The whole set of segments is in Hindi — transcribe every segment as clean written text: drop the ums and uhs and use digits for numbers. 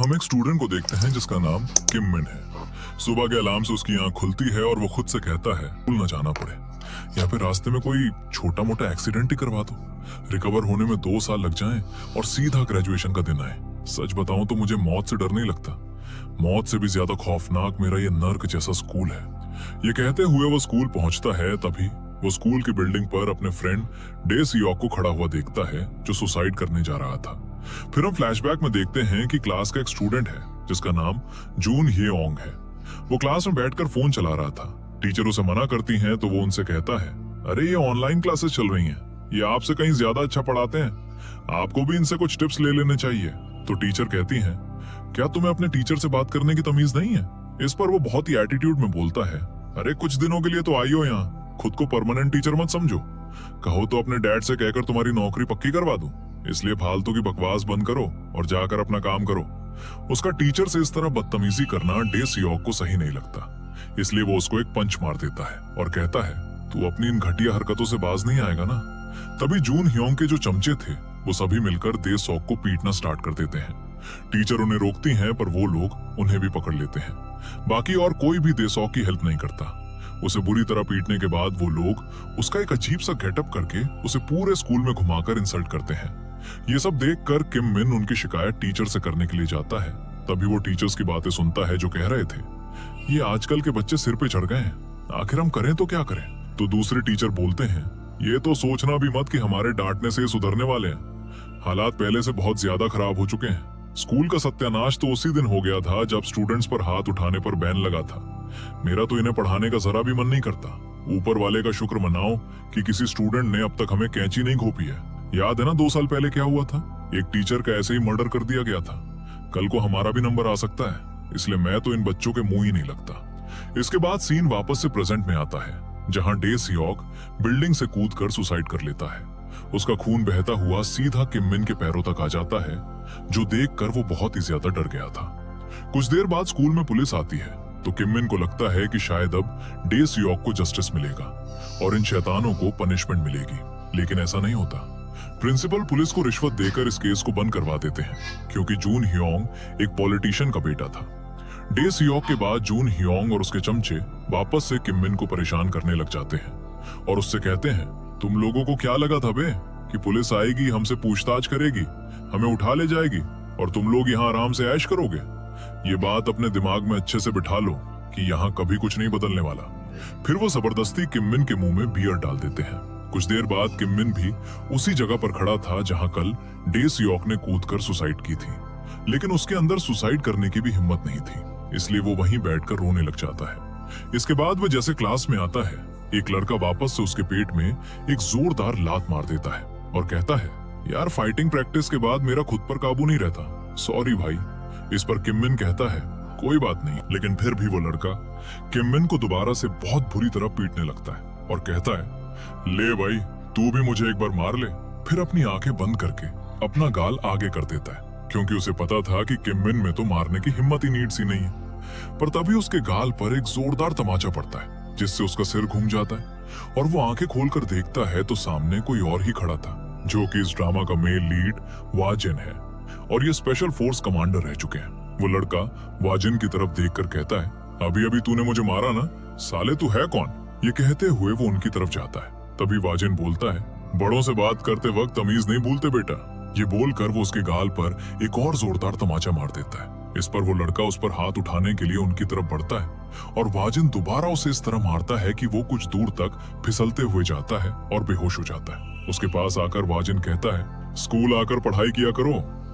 हम एक स्टूडेंट को देखते हैं जिसका नाम किम मिन है। सुबह के अलार्म से उसकी आंख खुलती है और वो खुद से कहता है स्कूल न जाना पड़े या फिर रास्ते में कोई छोटा मोटा एक्सीडेंट ही करवा दो, रिकवर होने में 2 साल लग जाएं और सीधा ग्रेजुएशन का दिन आए। सच बताऊं तो मुझे मौत से डर नहीं लगता, मौत से भी ज्यादा खौफनाक मेरा ये नर्क जैसा स्कूल है। ये कहते हुए वो स्कूल पहुंचता है, तभी वो स्कूल की बिल्डिंग पर अपने फ्रेंड डे सियोक को खड़ा हुआ देखता है जो सुसाइड करने जा रहा था। फिर हम फ्लैशबैक में देखते हैं कि क्लास का एक स्टूडेंट है जिसका नाम जून ह्योंग है। वो क्लास में बैठकर फोन चला रहा था। टीचर उसे मना करती हैं तो वो उनसे कहता है, अरे ये ऑनलाइन क्लासेस चल रही हैं, ये आपसे कहीं ज्यादा अच्छा पढ़ाते हैं, आपको भी इनसे कुछ टिप्स ले लेने चाहिए। तो टीचर कहती हैं, क्या तुम्हें अपने टीचर से बात करने की तमीज नहीं है? इस पर वो बहुत ही एटीट्यूड में बोलता है, अरे कुछ दिनों के लिए तो आई हो यहाँ, खुद को परमानेंट टीचर मत समझो, कहो तो अपने डैड से कहकर तुम्हारी नौकरी पक्की करवा दूं, इसलिए फालतू की बकवास बंद करो और जाकर अपना काम करो। उसका टीचर से इस तरह बदतमीजी करना डे सियोक को सही नहीं लगता, इसलिए वो उसको एक पंच मार देता है और कहता है, तू अपनी इन घटिया हरकतों से बाज नहीं आएगा ना। तभी जून ह्योंग के जो चमचे थे वो सभी मिलकर डे सियोक को पीटना स्टार्ट कर देते हैं। टीचर उन्हें रोकती हैं पर वो लोग उन्हें भी पकड़ लेते हैं। बाकी और कोई भी डे सियोक की हेल्प नहीं करता। उसे बुरी तरह पीटने के बाद वो लोग उसका एक अजीब सा गेटअप करके उसे पूरे स्कूल में घुमाकर इंसल्ट करते हैं। ये सब देखकर किम मिन उनकी शिकायत टीचर से करने के लिए जाता है। तभी वो टीचर्स की बातें सुनता है जो कह रहे थे, ये आजकल के बच्चे सिर पे चढ़ गए हैं, आखिर हम करें तो क्या करें। तो दूसरे टीचर बोलते हैं, ये तो सोचना भी मत कि हमारे डांटने से सुधरने वाले हैं, हालात पहले से बहुत ज्यादा खराब हो चुके हैं। स्कूल का सत्यानाश तो उसी दिन हो गया था जब स्टूडेंट्स पर हाथ उठाने पर बैन लगा था। मेरा तो इन्हें पढ़ाने का जरा भी मन नहीं करता। ऊपर वाले का शुक्र मनाओ कि किसी स्टूडेंट ने अब तक हमें कैंची नहीं घोंपी है। याद है ना 2 साल पहले क्या हुआ था, एक टीचर का ऐसे ही मर्डर कर दिया गया था। कल को हमारा भी नंबर आ सकता है, इसलिए मैं तो इन बच्चों के मुंह ही नहीं लगता। इसके बाद सीन वापस से प्रेजेंट में आता है जहां डे सियोक बिल्डिंग से कूदकर सुसाइड कर लेता है। उसका खून बहता हुआ सीधा किम मिन के पैरों तक आ जाता है, जो देखकर वो बहुत ही ज्यादा डर गया था। कुछ देर बाद स्कूल में पुलिस आती है तो किम मिन को लगता है कि शायद अब डे सियोक को जस्टिस मिलेगा और इन शैतानों को पनिशमेंट मिलेगी, लेकिन ऐसा नहीं होता। प्रिंसिपल पुलिस को रिश्वत देकर इस केस को बंद करवा देते हैं, क्योंकि जून ह्योंग एक पॉलिटिशियन का बेटा था। डे सियोक के बाद जून ह्योंग और उसके चमचे वापस से किम मिन को परेशान करने लग जाते हैं और उससे कहते हैं, तुम लोगों को क्या लगा था बे कि पुलिस आएगी, हमसे पूछताछ करेगी, हमें उठा ले जाएगी और तुम लोग यहाँ आराम से ऐश करोगे। ये बात अपने दिमाग में अच्छे से बिठा लो कि यहाँ कभी कुछ नहीं बदलने वाला। फिर वो जबरदस्ती किम मिन के मुंह में बियर डाल देते हैं। कुछ देर बाद किम मिन भी उसी जगह पर खड़ा था जहां कल डे सियोक ने कूदकर सुसाइड की थी, लेकिन उसके अंदर सुसाइड करने की भी हिम्मत नहीं थी, इसलिए वो वहीं बैठकर रोने लग जाता है। इसके बाद वो जैसे क्लास में आता है, एक लड़का वापस से उसके पेट में एक जोरदार लात मार देता है और कहता है, यार फाइटिंग प्रैक्टिस के बाद मेरा खुद पर काबू नहीं रहता, सॉरी भाई। इस पर किम मिन कहता है, कोई बात नहीं। लेकिन फिर भी वो लड़का किम मिन को दोबारा से बहुत बुरी तरह पीटने लगता है और कहता है, ले भाई तू भी मुझे एक बार मार ले। फिर अपनी आंखें बंद करके अपना गाल आगे कर देता है, क्योंकि उसे पता था कि किम मिन में तो मारने की हिम्मत ही नीड सी नहीं है। पर तभी उसके गाल पर एक जोरदार तमाचा पड़ता है, जिससे उसका सिर घूम जाता है और वो आंखें खोलकर देखता है तो सामने कोई और ही खड़ा था, जो कि इस ड्रामा का मेन लीड वाजिन है और ये स्पेशल फोर्स कमांडर रह चुके हैं। वो लड़का वाजिन की तरफ देखकर कहता है, अभी अभी तूने मुझे मारा ना, साले तू है कौन? ये कहते हुए वो उनकी तरफ जाता है। तभी वाजिन बोलता है, बड़ों से बात करते वक्त तमीज नहीं भूलते बेटा। ये बोलकर वो उसके गाल पर एक और जोरदार तमाचा मार देता है। इस पर वो लड़का उस पर हाथ उठाने के लिए उनकी तरफ बढ़ता है और वाजिन दोबारा उसे इस तरह मारता है कि वो कुछ दूर तक फिसलते हुए जाता है और बेहोश हो जाता है। उसके पास आकर वाजिन कहता है, स्कूल आकर पढ़ाई किया करो,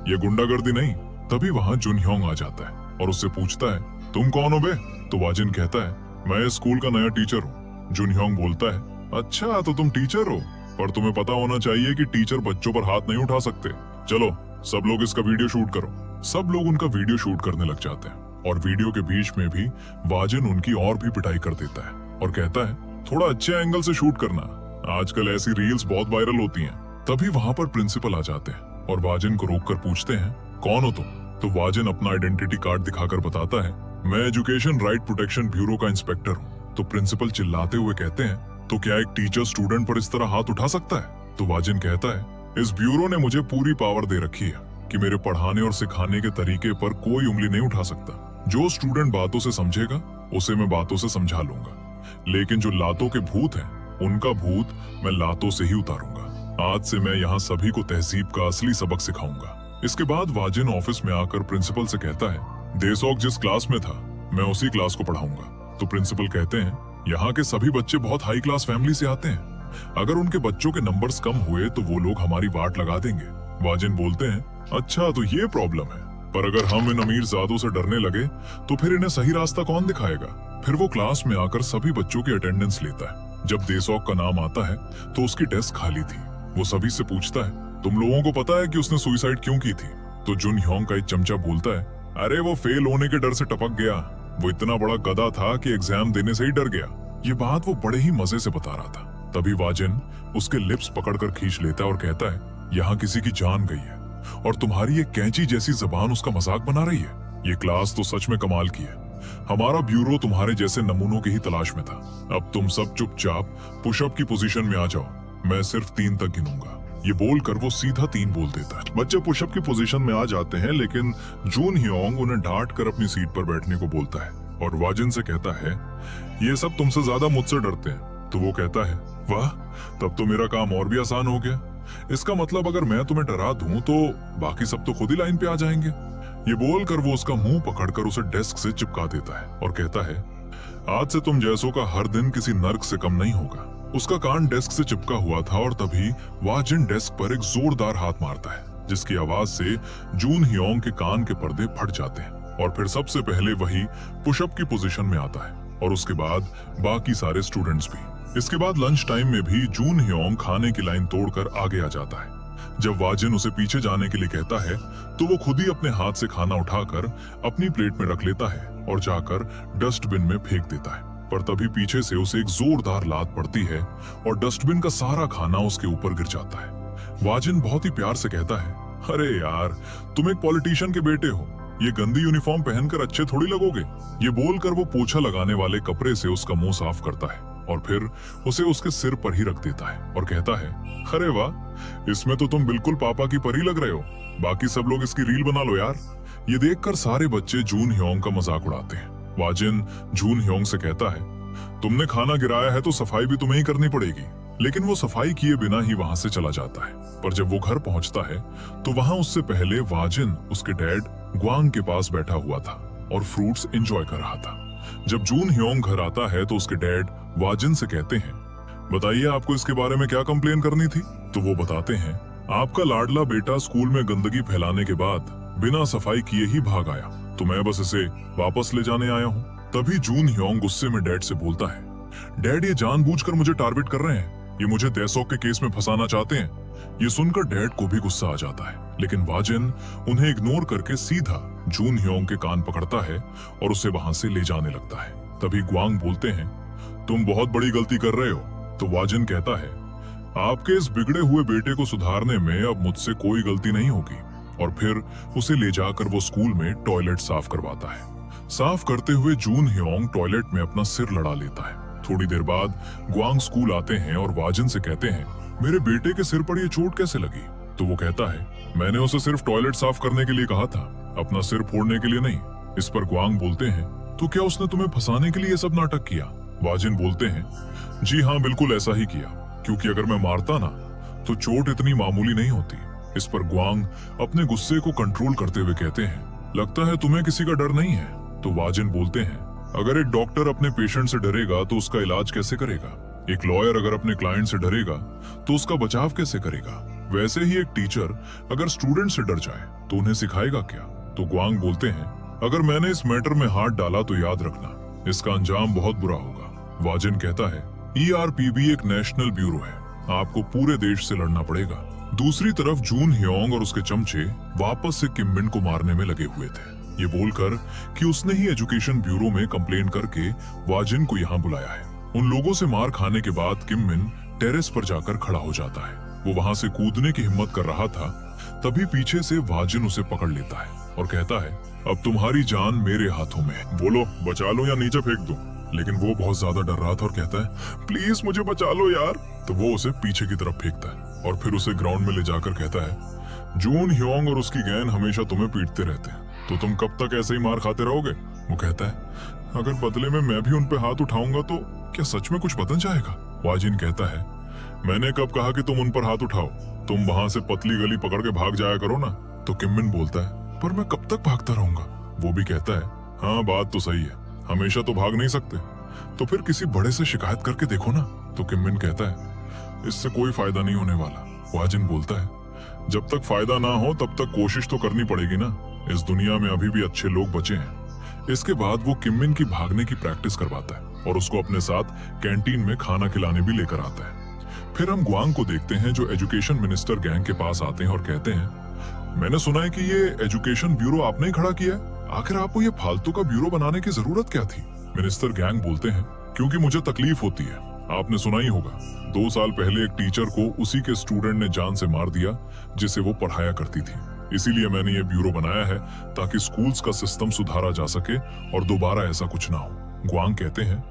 ये गुंडागर्दी नहीं। तभी वहाँ जुन ह्योंग आ जाता है और उससे पूछता है, तुम कौन हो बे? तो वाजिन कहता है, मैं इस स्कूल का नया टीचर हूँ। जुन ह्योंग बोलता है, अच्छा तो तुम टीचर हो, पर तुम्हें पता होना चाहिए कि टीचर बच्चों पर हाथ नहीं उठा सकते। चलो सब लोग इसका वीडियो शूट करो। सब लोग उनका वीडियो शूट करने लग जाते हैं और वीडियो के बीच में भी वाजिन उनकी और भी पिटाई कर देता है और कहता है, थोड़ा अच्छे एंगल से शूट करना, आजकल ऐसी रील्स बहुत वायरल होती हैं। तभी वहाँ पर प्रिंसिपल आ जाते हैं और वाजिन को रोककर पूछते हैं, कौन हो तुम? तो वाजिन अपना आइडेंटिटी कार्ड दिखाकर बताता है, मैं एजुकेशन राइट प्रोटेक्शन ब्यूरो का इंस्पेक्टर हूँ। तो प्रिंसिपल चिल्लाते हुए कहते हैं, तो क्या एक टीचर स्टूडेंट पर इस तरह हाथ उठा सकता है? तो वाजिन कहता है, इस ब्यूरो ने मुझे पूरी पावर दे रखी है, कि मेरे पढ़ाने और सिखाने के तरीके पर कोई उंगली नहीं उठा सकता। जो स्टूडेंट बातों से समझेगा उसे मैं बातों से समझा लूंगा, लेकिन जो लातों के भूत हैं उनका भूत मैं लातों से ही उतारूंगा। आज से मैं यहाँ सभी को तहजीब का असली सबक सिखाऊंगा। इसके बाद वाजिन ऑफिस में आकर प्रिंसिपल से कहता है, देसौक जिस क्लास में था मैं उसी क्लास को पढ़ाऊंगा। तो प्रिंसिपल कहते हैं, यहाँ के सभी बच्चे बहुत हाई क्लास फैमिली से आते हैं, अगर उनके बच्चों के नंबर्स कम हुए तो वो लोग हमारी वाट लगा देंगे। वाजिन बोलते हैं, अच्छा तो ये प्रॉब्लम है, पर अगर हम इन अमीर ज़ादों से डरने लगे तो फिर इन्हें सही रास्ता कौन दिखाएगा। फिर वो क्लास में आकर सभी बच्चों की अटेंडेंस लेता है। जब देसौक का नाम आता है तो उसकी डेस्क खाली थी। वो सभी से पूछता है, तुम लोगों को पता है कि उसने सुसाइड क्यों की थी? तो जुन ह्योंग का एक चमचा बोलता है, अरे वो फेल होने के डर से टपक गया, वो इतना बड़ा गधा था कि एग्जाम देने से ही डर गया। ये बात वो बड़े ही मजे से बता रहा था। तभी वाजिन उसके लिप्स पकड़कर खींच लेता है और कहता है, यहाँ किसी की जान गई है और तुम्हारी ये कैंची जैसी जबान उसका मजाक बना रही है। ये क्लास तो सच में कमाल की है। हमारा ब्यूरो तुम्हारे जैसे नमूनों की ही तलाश में था। अब तुम सब चुपचाप पुशअप की पोजीशन में आ जाओ, मैं सिर्फ 3 तक गिनूंगा। ये बोलकर वो सीधा 3 बोल देता है। बच्चे पुशअप की पोजीशन में आ जाते हैं, लेकिन जून ह्योंग उन्हें डांट कर अपनी सीट पर बैठने को बोलता है और वाजिन से कहता है, ये सब तुमसे ज्यादा मुझसे डरते हैं। तो वो कहता है, वाह, तब तो मेरा काम और भी आसान हो गया। इसका मतलब अगर मैं तुम्हें डरा दूं तो बाकी सब तो खुद ही लाइन पे आ जाएंगे। ये बोलकर वो उसका मुंह पकड़कर उसे डेस्क से चिपका देता है और कहता है, आज से तुम जैसों का हर दिन किसी नर्क से कम नहीं होगा। उसका कान डेस्क से चिपका हुआ था और तभी वाजिन डेस्क पर एक जोरदार हाथ मारता है, जिसकी आवाज से जून ह्योंग के कान के पर्दे फट जाते हैं और फिर सबसे पहले वही पुशअप की पोजीशन में आता है और उसके बाद बाकी सारे स्टूडेंट्स भी। इसके बाद लंच टाइम में भी जून ह्योंग खाने की लाइन तोड़कर आगे आ जाता है। जब वाजिन उसे पीछे जाने के लिए कहता है तो वो खुद ही अपने हाथ से खाना उठाकर अपनी प्लेट में रख लेता है और जाकर डस्टबिन में फेंक देता है। पर तभी पीछे से उसे एक जोरदार लात पड़ती है और डस्टबिन का सारा खाना उसके ऊपर गिर जाता है। वाजिन बहुत ही प्यार से कहता है, अरे यार, तुम एक पॉलिटिशियन के बेटे हो, ये गंदी यूनिफॉर्म पहनकर अच्छे थोड़ी लगोगे। ये बोलकर वो पोछा लगाने वाले कपड़े से उसका मुंह साफ करता है और फिर उसे उसके सिर पर ही रख देता है और कहता है, अरे वाह, इसमें तो तुम बिल्कुल पापा की परी लग रहे हो। बाकी सब लोग इसकी रील बना लो यार। ये देखकर सारे बच्चे जून ह्योंग का मजाक उड़ाते हैं। वाजिन जून ह्योंग से कहता है, तुमने खाना गिराया है तो सफाई भी तुम्हें ही करनी पड़ेगी। लेकिन वो सफाई किए बिना ही वहां से चला जाता है। पर जब वो घर पहुंचता है तो वहां उससे पहले वाजिन उसके डैड ग्वांग के पास बैठा हुआ था और फ्रूट्स एंजॉय कर रहा था। जब जून ह्योंग घर आता है तो उसके डैड वाजिन से कहते हैं, बताइए आपको इसके बारे में क्या कंप्लेन करनी थी? तो वो बताते हैं, आपका लाडला बेटा स्कूल में गंदगी फैलाने के बाद बिना सफाई किए ही भाग आया, तो मैं बस इसे वापस ले जाने आया हूँ। तभी जून ह्योंग गुस्से में डैड से बोलता है, डैड ये जानबूझकर मुझे टारगेट कर रहे हैं, ये मुझे देसौक के केस में फंसाना चाहते हैं। ये सुनकर डैड को भी गुस्सा आ जाता है, लेकिन वाजिन उन्हें इग्नोर करके सीधा जून ह्योंग के कान पकड़ता है और उसे वहां से ले जाने लगता है। तभी ग्वांग बोलते हैं, तुम बहुत बड़ी गलती कर रहे हो। तो वाजिन कहता है, आपके इस बिगड़े हुए बेटे को सुधारने में अब मुझसे कोई गलती नहीं होगी। और फिर उसे ले जाकर वो स्कूल में टॉयलेट साफ करवाता है। साफ करते हुए जून ह्योंग टॉयलेट में अपना सिर लड़ा लेता है। थोड़ी देर बाद ग्वांग स्कूल आते हैं और वाजिन से कहते हैं, मेरे बेटे के सिर पर ये चोट कैसे लगी? तो वो कहता है, मैंने उसे सिर्फ टॉयलेट साफ करने के लिए कहा था, अपना सिर फोड़ने के लिए नहीं। इस पर ग्वांग बोलते हैं, तो क्या उसने तुम्हें फंसाने के लिए सब नाटक किया? वाजिन बोलते हैं, जी हाँ, बिल्कुल ऐसा ही किया, क्योंकि अगर मैं मारता ना तो चोट इतनी मामूली नहीं होती। इस पर ग्वांग अपने गुस्से को कंट्रोल करते हुए कहते हैं, लगता है तुम्हें किसी का डर नहीं है। तो वाजिन बोलते हैं, अगर एक डॉक्टर अपने पेशेंट से डरेगा तो उसका इलाज कैसे करेगा? एक लॉयर अगर अपने क्लाइंट से डरेगा तो उसका बचाव कैसे करेगा? वैसे ही एक टीचर अगर स्टूडेंट से डर जाए तो उन्हें सिखाएगा क्या? तो ग्वांग बोलते हैं, अगर मैंने इस मैटर में हाथ डाला तो याद रखना, इसका अंजाम बहुत बुरा होगा। वाजिन कहता है, ERPB एक नेशनल ब्यूरो है, आपको पूरे देश से लड़ना पड़ेगा। दूसरी तरफ जून ह्योंग और उसके चमचे वापस से किम मिन को मारने में लगे हुए थे, ये बोलकर कि उसने ही एजुकेशन ब्यूरो में कंप्लेन करके वाजिन को यहाँ बुलाया है। उन लोगों से मार खाने के बाद किम मिन टेरेस पर जाकर खड़ा हो जाता है। वो वहां से कूदने की हिम्मत कर रहा था, तभी पीछे से वाजिन उसे पकड़ लेता है और कहता है, अब तुम्हारी जान मेरे हाथों में है, बोलो बचा लो या नीचे फेंक दो। लेकिन वो बहुत ज्यादा डर रहा था और कहता है, प्लीज मुझे बचा लो यार। तो वो उसे पीछे की तरफ फेंकता है और फिर उसे ग्राउंड में ले जाकर कहता है, जून ह्योंग और उसकी गैंग हमेशा तुम्हें पीटते रहते हैं, तो तुम कब तक ऐसे ही मार खाते रहोगे? वो कहता है, अगर बदले में मैं भी उन पे हाथ उठाऊंगा तो क्या सच में कुछ बदल जाएगा? वाजिन कहता है, मैंने कब कहा कि तुम उन पर हाथ उठाओ? तुम वहां से पतली गली पकड़ के भाग जाया करो ना। तो किमिन बोलता है, पर मैं कब तक भागता रहूंगा? वो भी कहता है, हाँ बात तो सही है, हमेशा तो भाग नहीं सकते, तो फिर किसी बड़े से शिकायत करके देखो ना। तो किमिन कहता है, इससे कोई फायदा नहीं होने वाला। वाजिन बोलता है, जब तक फायदा ना हो तब तक कोशिश तो करनी पड़ेगी ना, इस दुनिया में अभी भी अच्छे लोग बचे हैं। इसके बाद वो किमिन की भागने की प्रैक्टिस करवाता है और उसको अपने साथ कैंटीन में खाना खिलाने भी लेकर आता है। फिर हम ग्वांग को देखते हैं जो एजुकेशन मिनिस्टर गैंग के पास आते हैं और कहते हैं, मैंने सुना है कि ये एजुकेशन ब्यूरो आपने ही खड़ा किया है, आखिर आपको ये फालतू का ब्यूरो बनाने की जरूरत क्या थी? मिनिस्टर गैंग बोलते हैं, क्योंकि मुझे तकलीफ होती है। आपने सुना ही होगा, 2 साल पहले एक टीचर को उसी के स्टूडेंट ने जान से मार दिया जिसे वो पढ़ाया करती थी। इसीलिए मैंने ये ब्यूरो बनाया है ताकि स्कूल्स का सिस्टम सुधारा जा सके और दोबारा ऐसा कुछ ना हो। ग्वांग कहते हैं,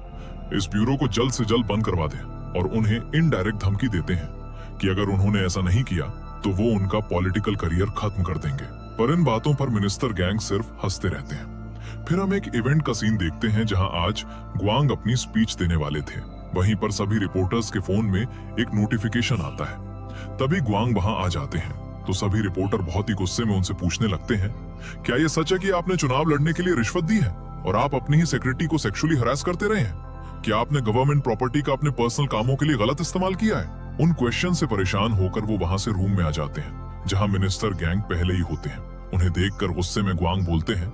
इस ब्यूरो को जल्द से जल्द बंद करवा दें और उन्हें इनडायरेक्ट धमकी देते हैं कि अगर उन्होंने ऐसा नहीं किया तो वो उनका पॉलिटिकल करियर खत्म कर देंगे। पर इन बातों पर मिनिस्टर गैंग सिर्फ हंसते रहते हैं। फिर हम एक इवेंट का सीन देखते हैं जहां आज ग्वांग अपनी स्पीच देने वाले थे। वहीं पर सभी रिपोर्टर्स के फोन में एक नोटिफिकेशन आता है। तभी ग्वांग वहां आ जाते हैं तो सभी रिपोर्टर बहुत ही गुस्से में उनसे पूछने लगते हैं, क्या ये सच है कि आपने चुनाव लड़ने के लिए रिश्वत दी है और आप अपनी ही सेक्रेटरी को सेक्सुअली हरास करते रहे हैं? क्या आपने गवर्नमेंट प्रॉपर्टी का अपने पर्सनल कामों के लिए गलत इस्तेमाल किया है? उन क्वेश्चन से परेशान होकर वो वहां से रूम में आ जाते हैं जहां मिनिस्टर गैंग पहले ही होते हैं। उन्हें देखकर गुस्से में ग्वांग बोलते हैं,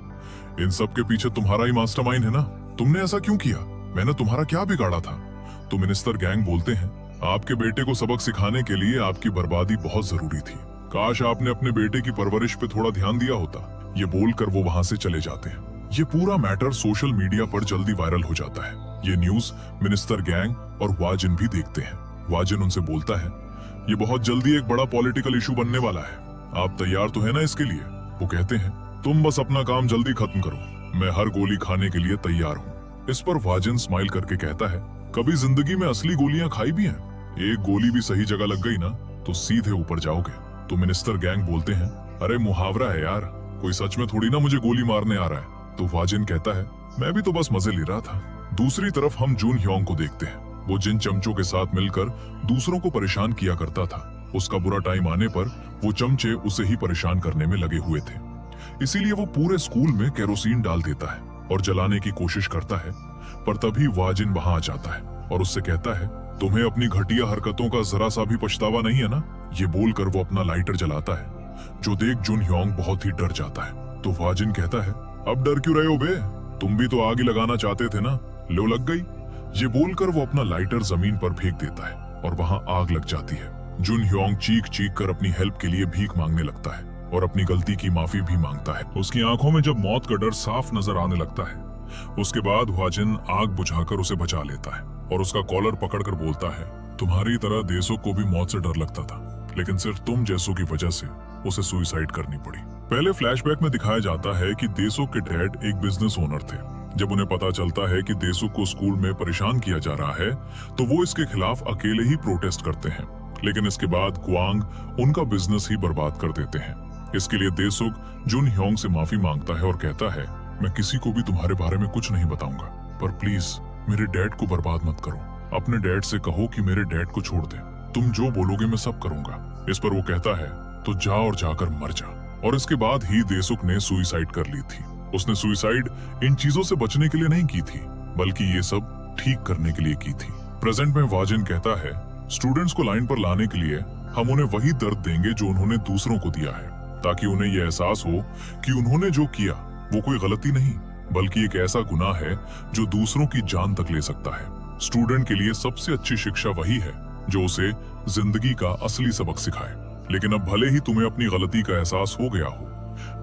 इन सब के पीछे तुम्हारा ही मास्टरमाइंड है ना, तुमने ऐसा क्यों किया? मैंने तुम्हारा क्या बिगाड़ा था? तो मिनिस्टर गैंग बोलते हैं, आपके बेटे को सबक सिखाने के लिए आपकी बर्बादी बहुत जरूरी थी, काश आपने अपने बेटे की परवरिश पे थोड़ा ध्यान दिया होता। ये बोलकर वो वहां से चले जाते हैं। ये पूरा मैटर सोशल मीडिया पर जल्दी वायरल हो जाता है। ये न्यूज मिनिस्टर गैंग और वाजिन भी देखते हैं। वाजिन उनसे बोलता है, ये बहुत जल्दी एक बड़ा पॉलिटिकल इशू बनने वाला है, आप तैयार तो है ना इसके लिए? वो कहते हैं, तुम बस अपना काम जल्दी खत्म करो, मैं हर गोली खाने के लिए तैयार हूँ। इस पर वाजिन स्माइल करके कहता है, कभी जिंदगी में असली गोलियां खाई भी हैं? एक गोली भी सही जगह लग गई ना तो सीधे ऊपर जाओगे। तो मिनिस्टर गैंग बोलते हैं, अरे मुहावरा है यार, कोई सच में थोड़ी ना मुझे गोली मारने आ रहा है। तो वाजिन कहता है, मैं भी तो बस मजे ले रहा था। दूसरी तरफ हम जून ह्योंग को देखते हैं। वो जिन चमचों के साथ मिलकर दूसरों को परेशान किया करता था, उसका बुरा टाइम आने पर वो चमचे उसे ही परेशान करने में लगे हुए थे। इसीलिए वो पूरे स्कूल में केरोसिन डाल देता है और जलाने की कोशिश करता है। पर तभी वाजिन वहां आ जाता है और उससे कहता है, तुम्हें अपनी घटिया हरकतों का जरा सा भी पछतावा नहीं है ना? ये बोलकर वो अपना लाइटर जलाता है, जो देख जून ह्योंग बहुत ही डर जाता है। तो वाजिन कहता है, अब डर क्यों रहे हो बे? तुम भी तो आग ही लगाना चाहते थे ना, लो लग गई। ये बोलकर वो अपना लाइटर जमीन पर फेंक देता है और वहां आग लग जाती है। जून ह्योंग चीख चीख कर अपनी हेल्प के लिए भीख मांगने लगता है और अपनी गलती की माफी भी मांगता है। उसकी आंखों में जब मौत का डर साफ नजर आने लगता है, उसके बाद वाजिन आग बुझाकर उसे बचा लेता है और उसका कॉलर पकड़कर बोलता है, तुम्हारी तरह देसुक को भी मौत से डर लगता था, लेकिन सिर्फ तुम जैसों की वजह से उसे सुसाइड करनी पड़ी। पहले फ्लैशबैक में दिखाया जाता है कि देसुक के डैड एक बिजनेस ओनर थे। जब उन्हें पता चलता है कि देसुक को स्कूल में परेशान किया जा रहा है तो वो इसके खिलाफ अकेले ही प्रोटेस्ट करते हैं, लेकिन इसके बाद ग्वांग उनका बिजनेस ही बर्बाद कर देते हैं। इसके लिए देसुक जून ह्योंग से माफी मांगता है और कहता है, मैं किसी को भी तुम्हारे बारे में कुछ नहीं बताऊंगा, पर प्लीज मेरे डैड को बर्बाद मत करो। अपने डैड से कहो कि मेरे डैड को छोड़ दे, तुम जो बोलोगे मैं सब करूंगा। इस पर वो कहता है, तो जा और जाकर मर जा। और इसके बाद ही देसुक ने सुसाइड कर ली थी। उसने सुसाइड इन चीजों से बचने के लिए नहीं की थी, बल्कि ये सब ठीक करने के लिए की थी। प्रेजेंट में वाजिन कहता है, स्टूडेंट्स को लाइन पर लाने के लिए हम उन्हें वही दर्द देंगे जो उन्होंने दूसरों को दिया है, ताकि उन्हें यह एहसास हो कि उन्होंने जो किया वो कोई गलती नहीं, बल्कि एक ऐसा गुनाह है जो दूसरों की जान तक ले सकता है। स्टूडेंट के लिए सबसे अच्छी शिक्षा वही है जो उसे जिंदगी का असली सबक सिखाए। लेकिन अब भले ही तुम्हें अपनी गलती का एहसास हो गया हो,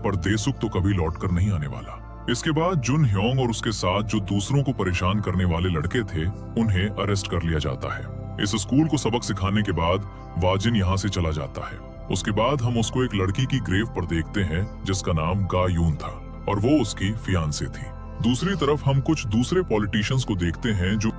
पर देसुक तो कभी लौटकर नहीं आने वाला। इसके बाद जुन ह्योंग और उसके साथ जो दूसरों को परेशान करने वाले लड़के थे, उन्हें अरेस्ट कर लिया जाता है। इस स्कूल को सबक सिखाने के बाद वाजिन यहाँ से चला जाता है। उसके बाद हम उसको एक लड़की की ग्रेव पर देखते हैं जिसका नाम गा यून था और वो उसकी फियांसे थी। दूसरी तरफ हम कुछ दूसरे पॉलिटिशियंस को देखते हैं जो